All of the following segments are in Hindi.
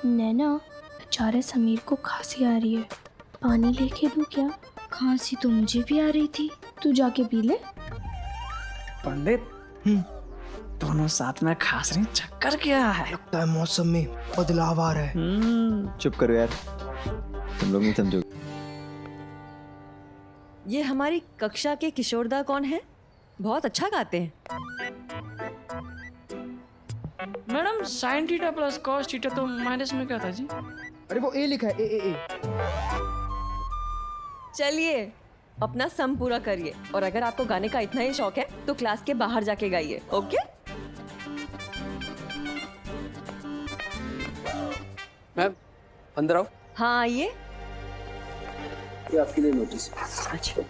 नैना, बेचारे समीर को खांसी आ रही है, पानी लेके दूं क्या? खांसी तो मुझे भी आ रही थी। तू जाके पी ले। पंडित, दोनों साथ में खास रहे, चक्कर क्या है? लगता है मौसम में बदलाव आ रहा है। चुप करो यार, तुम लोग नहीं समझोगे। ये हमारी कक्षा के किशोरदा कौन है? बहुत अच्छा गाते हैं। Madam sine theta plus cos theta तो माइनस में क्या था जी? अरे वो ए लिखा है, ए। चलिए अपना सम पूरा करिए, और अगर आपको गाने का इतना ही शौक है तो क्लास के बाहर जाके गाइए। ओके? मैम अंदर आओ। हाँ आइए। ये आपके लिए नोटिस। अच्छा,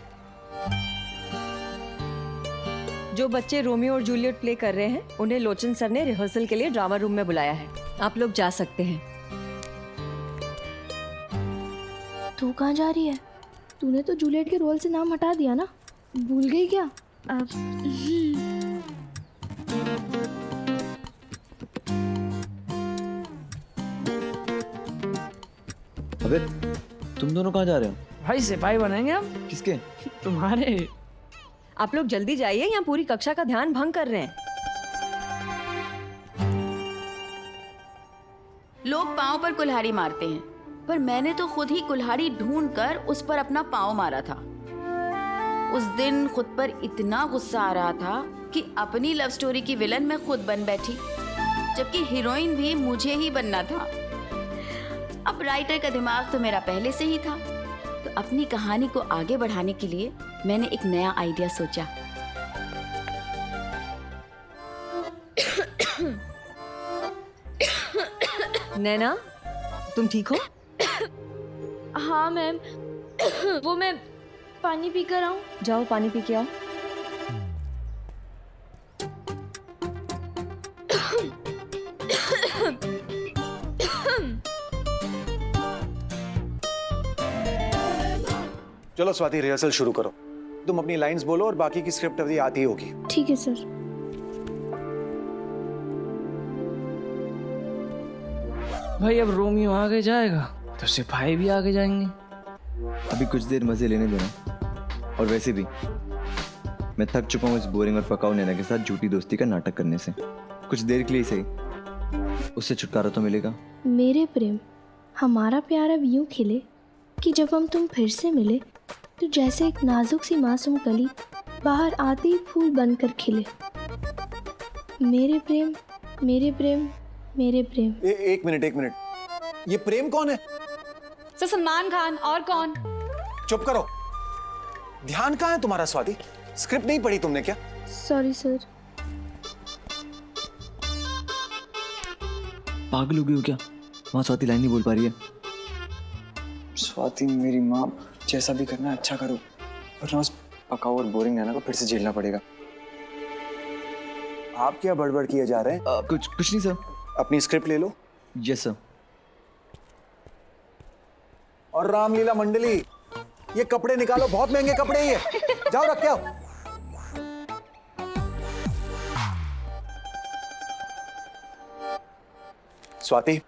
जो बच्चे रोमियो और जूलियट प्ले कर रहे हैं उन्हें लोचन सर ने रिहर्सल के लिए ड्रामा रूम में बुलाया है। आप लोग जा सकते हैं। तू कहाँ जा रही है? तूने तो जूलियट के रोल से नाम हटा दिया ना, भूल गई क्या? अबे तुम दोनों कहाँ जा रहे हो? भाई सिपाही बनेंगे हम। किसके? तुम्हारे। आप लोग जल्दी जाइए, यहाँ पूरी कक्षा का ध्यान भंग कर रहे हैं। लोग पाँव पर कुल्हाड़ी मारते हैं, पर मैंने तो खुद ही कुल्हाड़ी ढूंढकर उस पर अपना पाँव मारा था। उस दिन खुद पर इतना गुस्सा आ रहा था कि अपनी लव स्टोरी की विलन मैं खुद बन बैठी, जबकि हीरोइन भी मुझे ही बनना था। अब राइटर का दिमाग तो मेरा पहले से ही था, तो अपनी कहानी को आगे बढ़ाने के लिए मैंने एक नया आइडिया सोचा। नैना, तुम ठीक हो? हाँ मैम, वो मैं पानी पी कर आऊँ? जाओ पानी पी के आओ। चलो स्वाति, रिहर्सल शुरू करो। तुम अपनी लाइंस बोलो और बाकी की स्क्रिप्ट अभी आती होगी। ठीक है सर। भाई अब रोमियो आगे जाएगा तो सिपाही भी आगे जाएंगे। अभी कुछ देर मजे लेने देना। और वैसे भी मैं थक चुका हूँ इस बोरिंग और पकाऊ नैना के साथ झूठी दोस्ती का नाटक करने से। कुछ देर के लिए सही, उससे छुटकारा तो मिलेगा। मेरे प्रेम, हमारा प्यार अब यूं खिले कि जब हम तुम फिर से मिले तो जैसे एक नाजुक सी मासूम कली बाहर आते ही फूल बनकर खिले। मेरे प्रेम, मेरे प्रेम, मेरे प्रेम। एक मिनट, ये प्रेम कौन है? सर सलमान खान, और कौन? चुप करो। ध्यान कहाँ है तुम्हारा स्वाति? स्क्रिप्ट नहीं पढ़ी तुमने क्या? Sorry sir. पागल हो गई हो क्या? वहाँ स्वाति लाइन नहीं बोल पा रही है। स्वाति मेरी माँ, जैसा भी करना है अच्छा करो, वरना उस पकाऊ और बोरिंग नैना को फिर से झेलना पड़ेगा। आप क्या बड़बड़ किए जा रहे हैं? कुछ नहीं सर। अपनी स्क्रिप्ट ले लो। Yes sir. और रामलीला मंडली, ये कपड़े निकालो, बहुत महंगे कपड़े ये। जाओ रख के आओ। स्वाति,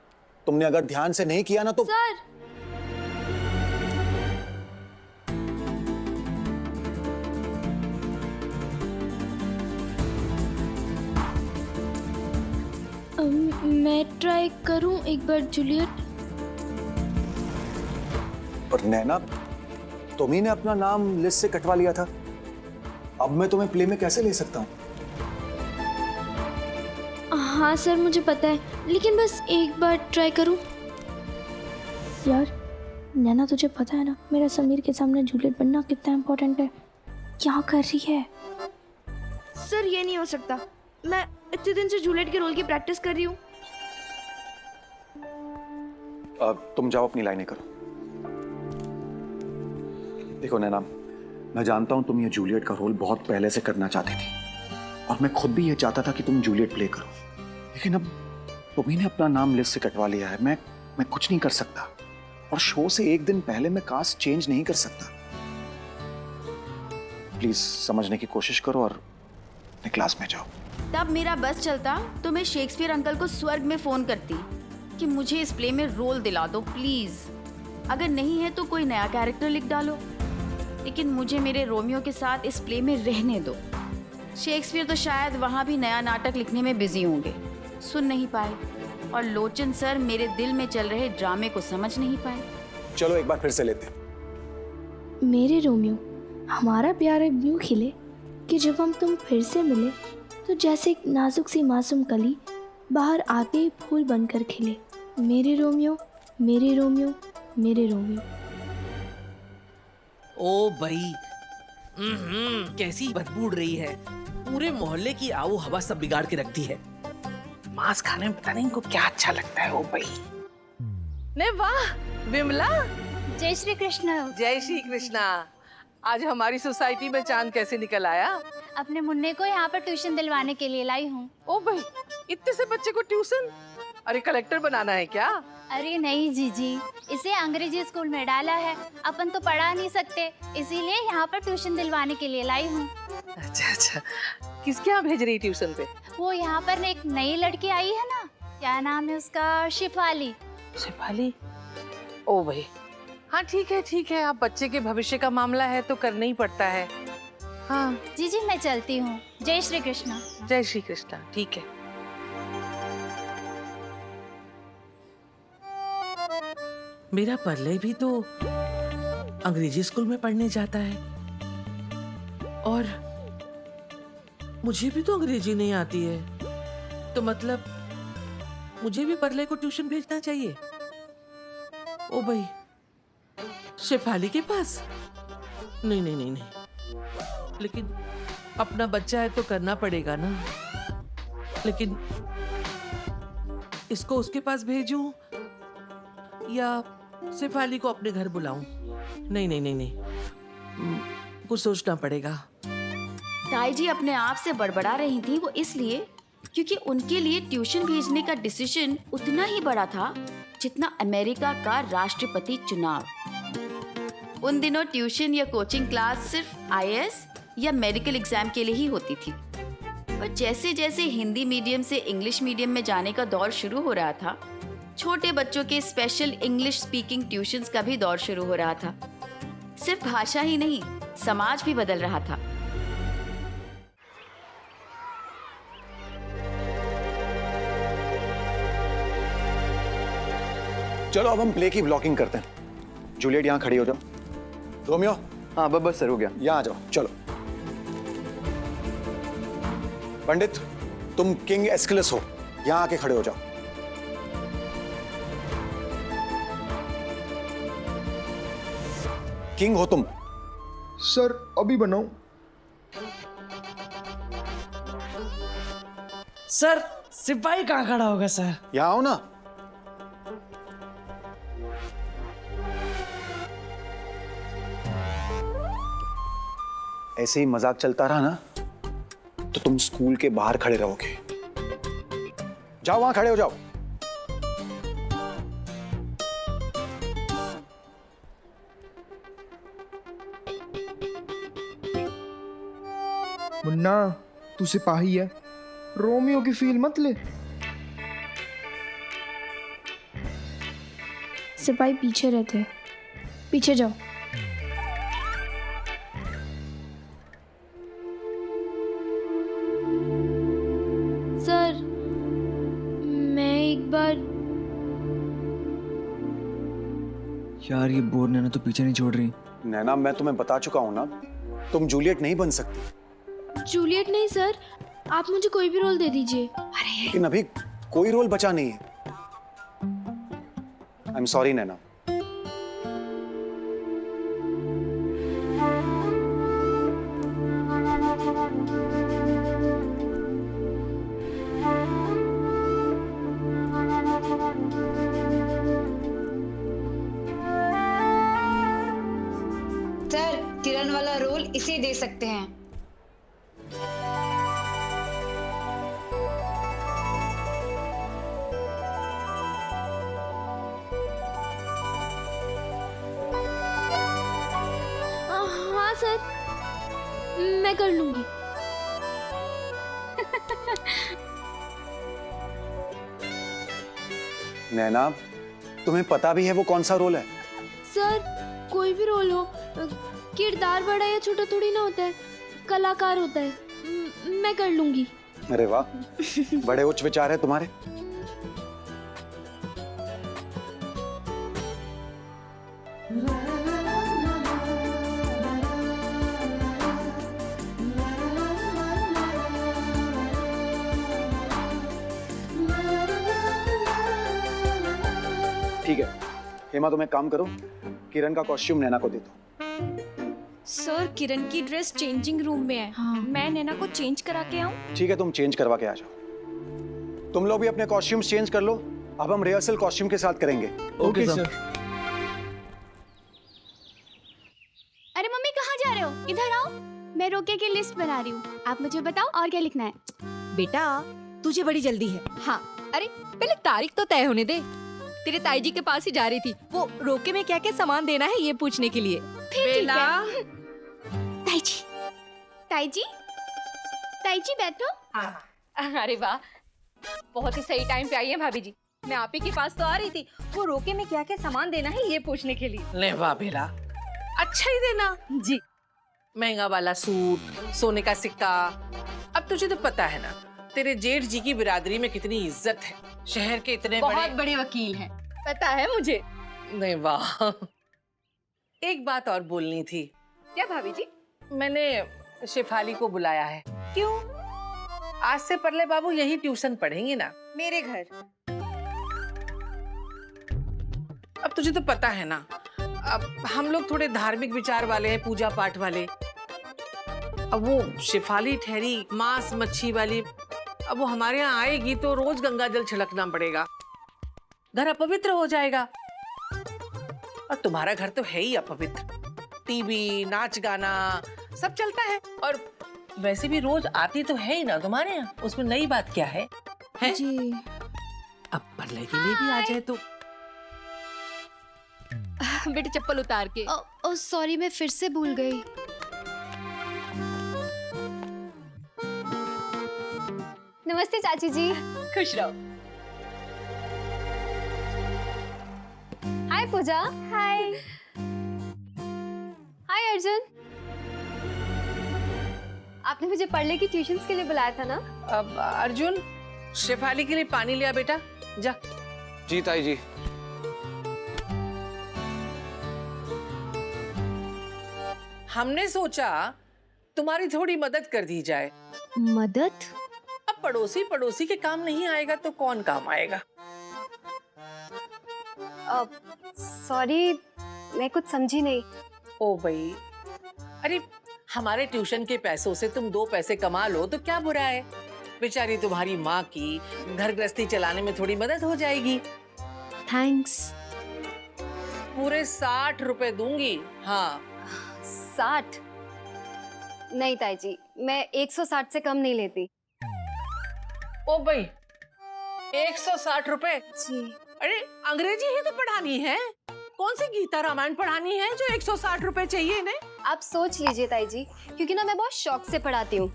तुमने अगर ध्यान से नहीं किया ना तो सर, मैं ट्राई करूं एक बार जूलियट? पर नैना, तुम ही ने अपना नाम लिस्ट से कटवा लिया था। अब मैं तुम्हें प्ले में कैसे ले सकता हूँ? हाँ सर, मुझे पता है, लेकिन बस एक बार ट्राई करूं। यार नैना, तुझे पता है ना मेरा समीर के सामने जूलियट बनना कितना इम्पोर्टेंट है। क्या कर रही है? सर ये नहीं हो सकता, मैं इतने दिन से जूलियट के रोल की प्रैक्टिस कर रही हूँ। तुम जाओ अपनी लाइनें करो। देखो नैना, मैं जानता हूं तुम ये जूलियट का रोल बहुत पहले से करना चाहती थी, और मैं खुद भी ये चाहता था कि तुम जूलियट प्ले करो, लेकिन अब तुम्ही ने अपना नाम लिस्ट से कटवा लिया है। मैं कुछ नहीं कर सकता, और शो से एक दिन पहले मैं कास्ट चेंज नहीं कर सकता। प्लीज समझने की कोशिश करो और अपने क्लास में जाओ। तब मेरा बस चलता तो मैं शेक्सपियर अंकल को स्वर्ग में फोन करती कि मुझे इस प्ले में रोल दिला दो प्लीज। अगर नहीं है तो कोई नया कैरेक्टर लिख डालो, लेकिन मुझे मेरे रोमियो के साथ इस प्ले में रहने दो। शेक्सपियर तो शायद वहाँ भी नया नाटक लिखने में बिजी होंगे, सुन नहीं पाए, और लोचन सर मेरे दिल में चल रहे ड्रामे को समझ नहीं पाए। चलो एक बार फिर से लेते हैं। मेरे रोमियो, हमारा प्यार अब यूं खिले कि जब हम तुम फिर से मिले तो जैसे एक नाजुक सी मासूम कली बाहर आते ही फूल बनकर खिले। मेरे रोमियो, मेरे रोमियो, मेरे रोमियो। ओ भाई, कैसी बदबू उड़ रही है, पूरे मोहल्ले की आओ हवा सब बिगाड़ के रख दी है। मांस खाने में पता नहीं इनको क्या अच्छा लगता है। ओ भाई ने वाह विमला, जय श्री कृष्ण। जय श्री कृष्णा। आज हमारी सोसाइटी में चांद कैसे निकल आया? अपने मुन्ने को यहाँ पर ट्यूशन दिलवाने के लिए लाई हूँ। ओ भाई, इतने से बच्चे को ट्यूशन? अरे कलेक्टर बनाना है क्या? अरे नहीं जीजी, इसे अंग्रेजी स्कूल में डाला है, अपन तो पढ़ा नहीं सकते, इसीलिए यहाँ पर ट्यूशन दिलवाने के लिए लाई हूँ। अच्छा अच्छा, किसके यहाँ भेज रही ट्यूशन पे? वो यहाँ पर एक नई लड़की आई है ना, क्या नाम है उसका, शिफाली। शिफाली? ओ भाई, हाँ ठीक है, आप बच्चे के भविष्य का मामला है तो करना ही पड़ता है। हाँ जीजी मैं चलती हूँ, जय श्री कृष्णा। जय श्री कृष्णा, ठीक है। मेरा परले भी तो अंग्रेजी स्कूल में पढ़ने जाता है, और मुझे भी तो अंग्रेजी नहीं आती है, तो मतलब मुझे भी परले को ट्यूशन भेजना चाहिए। ओ भाई, शेफाली के पास? नहीं, लेकिन अपना बच्चा है तो करना पड़ेगा ना। लेकिन इसको उसके पास भेजूं या शेफाली को अपने घर बुलाऊं? नहीं, कुछ सोचना पड़ेगा। ताई जी अपने आप से बड़बड़ा रही थी, वो इसलिए क्योंकि उनके लिए ट्यूशन भेजने का डिसीजन उतना ही बड़ा था जितना अमेरिका का राष्ट्रपति चुनाव। उन दिनों ट्यूशन या कोचिंग क्लास सिर्फ आईएएस या मेडिकल एग्जाम के लिए ही होती थी, पर जैसे जैसे हिंदी मीडियम से इंग्लिश मीडियम में जाने का दौर शुरू हो रहा था, छोटे बच्चों के स्पेशल इंग्लिश स्पीकिंग ट्यूशंस का भी दौर शुरू हो रहा था। सिर्फ भाषा ही नहीं, समाज भी बदल रहा था। चलो अब हम प्ले की ब्लॉकिंग करते हैं। जूलियट यहाँ खड़ी हो जाओ। रोमियो? हाँ बस सर, हो गया। यहाँ आ जाओ, चलो। पंडित, तुम किंग एस्किलस हो, यहाँ आके खड़े हो जाओ। किंग हो तुम। सर अभी बनाऊं? सर सिपाही कहाँ खड़ा होगा सर? यहाँ आओ ना। ऐसे ही मजाक चलता रहा ना तो तुम स्कूल के बाहर खड़े रहोगे। जाओ वहां खड़े हो जाओ। मुन्ना, तू सिपाही है, रोमियो की फील मत ले। सिपाही पीछे रहते हैं, पीछे जाओ। सर मैं एक बार। यार ये बोर नैना तो पीछे नहीं छोड़ रही। नैना, मैं तुम्हें बता चुका हूं ना, तुम जूलियट नहीं बन सकती। जूलियट नहीं सर, आप मुझे कोई भी रोल दे दीजिए। लेकिन अभी कोई रोल बचा नहीं है। I am sorry Naina. Sir Kiran वाला रोल इसे दे सकते हैं। हाँ सर, मैं कर लूंगी। नैना, तुम्हें पता भी है वो कौन सा रोल है? सर कोई भी रोल हो, किरदार बड़ा या छोटा थोड़ी ना होता है, कलाकार होता है। मैं कर लूंगी। अरे वाह, बड़े उच्च विचार है तुम्हारे। ठीक है हेमा, तुम एक काम करो, किरण का कॉस्ट्यूम नैना को दे दो। सर किरण की ड्रेस चेंजिंग रूम में है। हाँ। मैं नैना को चेंज करा के आऊं? ठीक है, तुम चेंज करवा के आ जाओ। तुम लोग भी अपने कॉस्ट्यूम्स चेंज कर लो, अब हम रिहर्सल कॉस्ट्यूम के साथ करेंगे। Okay sir. अरे मम्मी कहाँ जा रहे हो? इधर आओ, मैं रोके की लिस्ट बना रही हूँ। आप मुझे बताओ और क्या लिखना है। बेटा तुझे बड़ी जल्दी है। हाँ। अरे पहले तारीख तो तय होने दे। तेरे ताई जी के पास ही जा रही थी, वो रोके में क्या क्या सामान देना है ये पूछने के लिए। फिर ठीक है। ताई जी, ताई जी, ताई जी बैठो। अरे वाह, बहुत ही सही टाइम पे आई है भाभी जी। मैं आप ही के पास तो आ रही थी, वो रोके में क्या क्या सामान देना है ये पूछने के लिए। ले वाह बेला, अच्छा ही देना जी। महंगा वाला सूट, सोने का सिक्का। अब तुझे तो पता है ना, तेरे जेठ जी की बिरादरी में कितनी इज्जत है, शहर के इतने बहुत बड़े वकील हैं, पता है मुझे। नहीं वाह, एक बात और बोलनी थी। क्या भाभी जी? मैंने शेफाली को बुलाया है। क्यों? आज से परले बाबू यही ट्यूशन पढ़ेंगे ना मेरे घर। अब तुझे तो पता है ना, अब हम लोग थोड़े धार्मिक विचार वाले हैं, पूजा पाठ वाले। अब वो शेफाली ठहरी मांस मच्छी वाली, अब वो हमारे यहाँ आएगी तो रोज गंगा जल छिड़कना पड़ेगा, घर अपवित्र हो जाएगा। और तुम्हारा घर तो है ही अपवित्र, टीवी नाच गाना सब चलता है, और वैसे भी रोज आती तो है ही ना तुम्हारे यहाँ, उसमें नई बात क्या है? जी। अब परले के लिए भी आ जाए तो। बेटे चप्पल उतार के। ओ सॉरी, मैं फिर से भूल गई। नमस्ते चाची जी। खुश रहो। हाय पूजा। हाय। हाय अर्जुन। आपने मुझे पढ़ने की ट्यूशंस के लिए बुलाया था ना? अब अर्जुन, शेफाली के लिए पानी लिया बेटा, जा। जी ताई जी। हमने सोचा तुम्हारी थोड़ी मदद कर दी जाए। मदद? अब पड़ोसी पड़ोसी के काम नहीं आएगा तो कौन काम आएगा? सॉरी, मैं कुछ समझी नहीं। ओ भाई, अरे हमारे ट्यूशन के पैसों से तुम 2 पैसे कमा लो तो क्या बुरा है? बेचारी तुम्हारी माँ की घर गृहस्थी चलाने में थोड़ी मदद हो जाएगी। थैंक्स। पूरे 60 रुपए दूंगी। हाँ 60? नहीं ताई जी, मैं 160 से कम नहीं लेती। ओ भाई, 160 रुपए? जी। अरे अंग्रेजी ही तो पढ़ानी है, कौन सी गीता रामायण पढ़ानी है जो 160 रुपए चाहिए इन्हें? आप सोच लीजिए ताई जी, क्योंकि ना मैं बहुत शौक से पढ़ाती हूँ।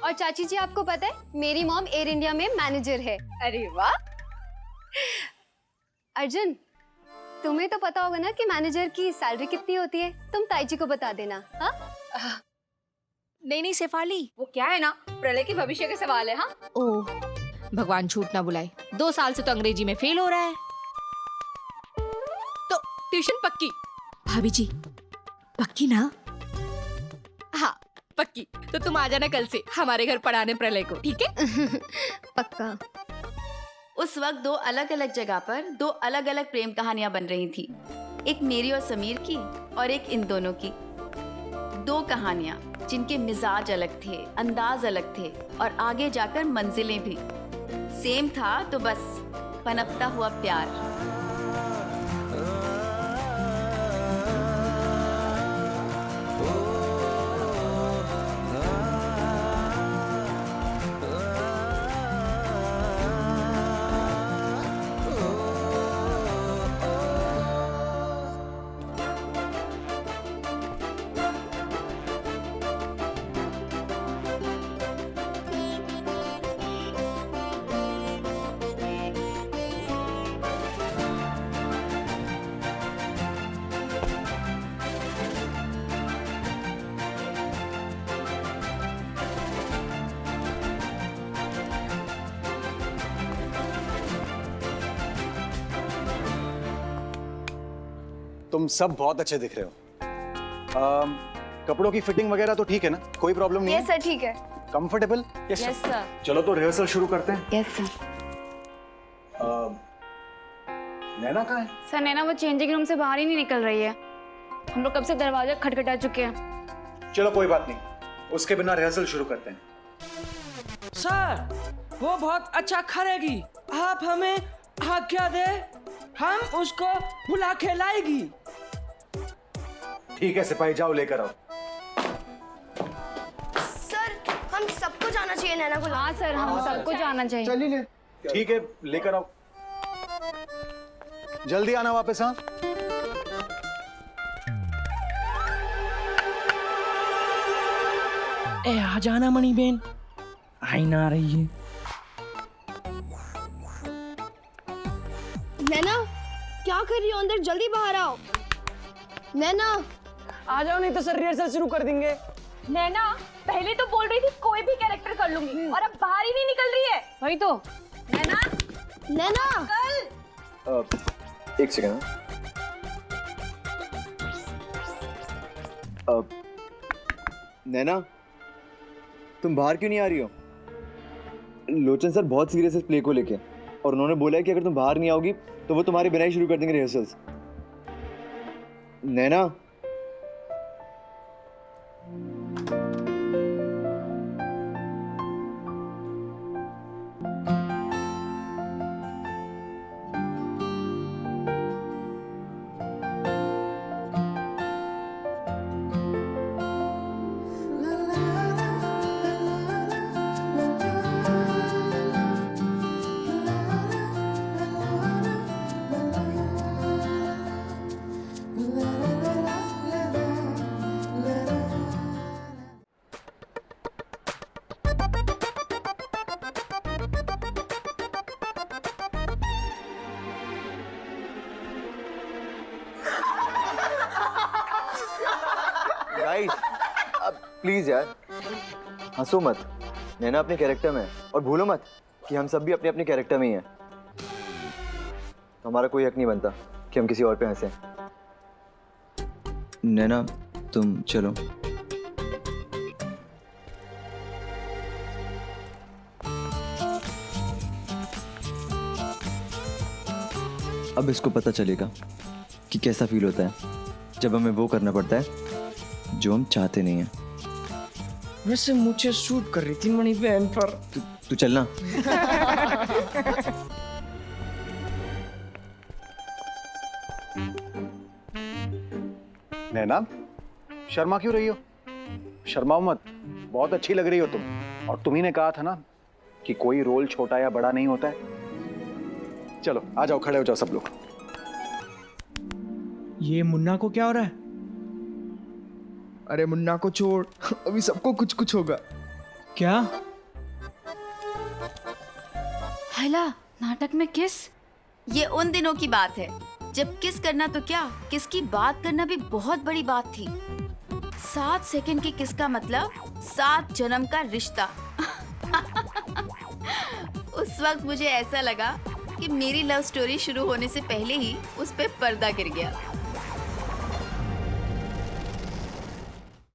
और चाची जी आपको पता है, मेरी मॉम एयर इंडिया में मैनेजर है। अरे वाह। अर्जुन, तुम्हें तो पता होगा ना कि मैनेजर की सैलरी कितनी होती है, तुम ताई जी को बता देना। हाँ? नहीं शेफाली, वो क्या है ना, प्रलय के भविष्य के सवाल है। हाँ। ओह भगवान झूठ ना बुलाए, 2 साल से तो अंग्रेजी में फेल हो रहा है, तो ट्यूशन पक्की? भाभी जी पक्की ना? हाँ पक्की। तो तुम आ जाना कल से हमारे घर पढ़ाने प्रलय को, ठीक है? पक्का। उस वक्त 2 अलग अलग जगह पर 2 अलग अलग प्रेम कहानियां बन रही थी, एक मेरी और समीर की और एक इन दोनों की। 2 कहानियां जिनके मिजाज अलग थे, अंदाज अलग थे, और आगे जाकर मंजिलें भी सेम था, तो बस पनपता हुआ प्यार। तुम सब बहुत अच्छे दिख रहे हो। कपड़ों की फिटिंग वगैरह तो ठीक है ना, कोई प्रॉब्लम नहीं है? सर ठीक है। कंफर्टेबल? Yes sir. चलो तो रिहर्सल शुरू करते हैं। Yes sir. नैना कहाँ है? सर नैना वो चेंजिंग रूम से बाहर ही नहीं निकल रही है। हम लोग कब से दरवाजा खटखटा चुके हैं। चलो कोई बात नहीं, उसके बिना रिहर्सल शुरू करते हैं। सर वो बहुत अच्छा करेगी, आप हमें आज्ञा दे, हम उसको बुला के लाएगी। ठीक है सिपाही, जाओ लेकर आओ। सर हम सबको जाना चाहिए नैना को। हाँ सर हम सबको जाना चाहिए। चलिए। ठीक है लेकर आओ, जल्दी आना वापस। हाँ ए आ जाना मणि बेन, आई ना रही है। नैना क्या कर रही हो अंदर, जल्दी बाहर आओ। नैना आ जाओ, नहीं तो सर रिहर्सल शुरू कर देंगे। नैना पहले तो बोल रही थी कोई भी कैरेक्टर कर लूंगी और अब बाहर ही नहीं निकल रही है। वही तो। नैना नैना एक सेकंड। नैना तुम बाहर क्यों नहीं आ रही हो? लोचन सर बहुत सीरियस है प्ले को लेके, और उन्होंने बोला है कि अगर तुम बाहर नहीं आओगी तो वो तुम्हारे बिना ही शुरू कर देंगे रिहर्सल्स। नैना गाइस अब प्लीज यार हंसो मत। नैना अपने कैरेक्टर में है, और भूलो मत कि हम सब भी अपने अपने कैरेक्टर में ही हैं। हमारा कोई हक नहीं बनता कि हम किसी और पे हंसे। नैना तुम चलो। अब इसको पता चलेगा कि कैसा फील होता है जब हमें वो करना पड़ता है जो हम चाहते नहीं हैं। वैसे मुझे शूट कर रही थी मणि बहन पर। तू चलना। नैना शर्मा क्यों रही हो? शर्माओ मत, बहुत अच्छी लग रही हो तुम। और तुम्ही ने कहा था ना कि कोई रोल छोटा या बड़ा नहीं होता है। चलो आ जाओ, खड़े हो जाओ सब लोग। ये मुन्ना को क्या हो रहा है? अरे मुन्ना को छोड़, अभी सबको कुछ कुछ होगा। क्या? हैला नाटक में किस? ये उन दिनों की बात है जब किस करना तो क्या, किस की बात करना भी बहुत बड़ी बात थी। 7 सेकंड की किस का मतलब 7 जन्म का रिश्ता। उस वक्त मुझे ऐसा लगा कि मेरी लव स्टोरी शुरू होने से पहले ही उस पे पर्दा गिर गया।